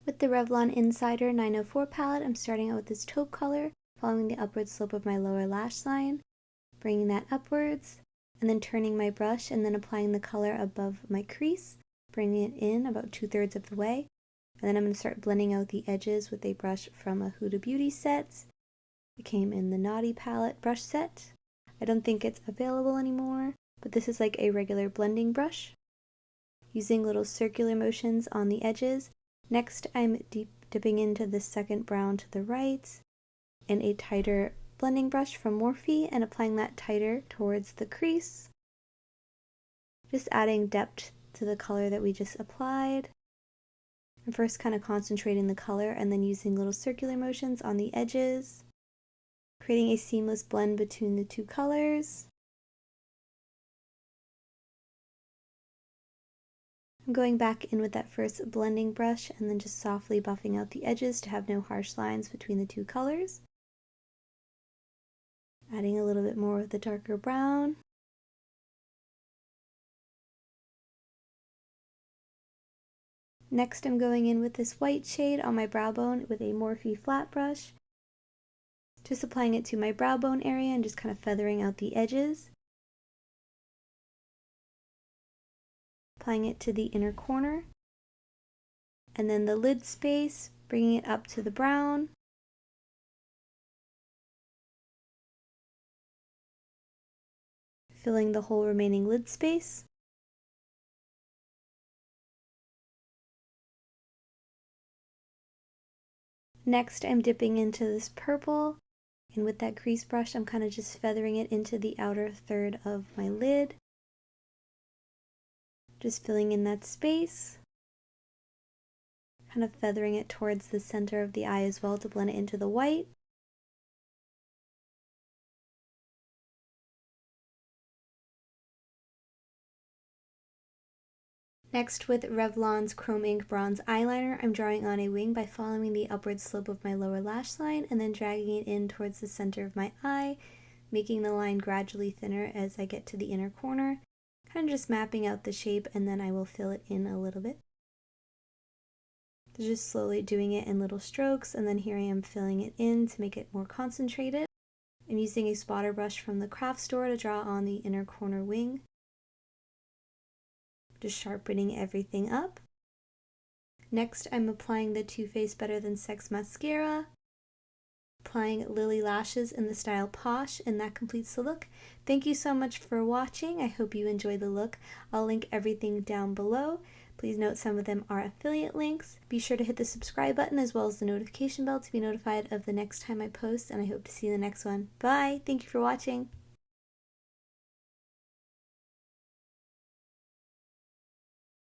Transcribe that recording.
With the Revlon Insider 904 palette, I'm starting out with this taupe color, following the upward slope of my lower lash line, bringing that upwards, and then turning my brush and then applying the color above my crease, bringing it in about 2/3 of the way. And then I'm going to start blending out the edges with a brush from a Huda Beauty set. It came in the Naughty palette brush set. I don't think it's available anymore, but this is like a regular blending brush. Using little circular motions on the edges. Next, I'm dipping into the second brown to the right and a tighter blending brush from Moprhe and applying that tighter towards the crease. Just adding depth to the color that we just applied. And first kind of concentrating the color and then using little circular motions on the edges, creating a seamless blend between the two colors. I'm going back in with that first blending brush and then just softly buffing out the edges to have no harsh lines between the two colors. Adding a little bit more of the darker brown. Next, I'm going in with this white shade on my brow bone with a Moprhe flat brush. Just applying it to my brow bone area and just kind of feathering out the edges. Applying it to the inner corner. And then the lid space, bringing it up to the brown. Filling the whole remaining lid space. Next, I'm dipping into this purple, and with that crease brush, I'm kind of just feathering it into the outer third of my lid. Just filling in that space. Kind of feathering it towards the center of the eye as well to blend it into the white. Next, with Revlon's Chrome Ink Bronze Eyeliner, I'm drawing on a wing by following the upward slope of my lower lash line and then dragging it in towards the center of my eye, making the line gradually thinner as I get to the inner corner. Kind of just mapping out the shape, and then I will fill it in a little bit. Just slowly doing it in little strokes, and then here I am filling it in to make it more concentrated. I'm using a spotter brush from the craft store to draw on the inner corner wing. Just sharpening everything up. Next, I'm applying the Too Faced Better Than Sex mascara. Applying Lily Lashes in the style Posh, and that completes the look. Thank you so much for watching. I hope you enjoyed the look. I'll link everything down below. Please note some of them are affiliate links. Be sure to hit the subscribe button as well as the notification bell to be notified of the next time I post, and I hope to see you in the next one. Bye! Thank you for watching.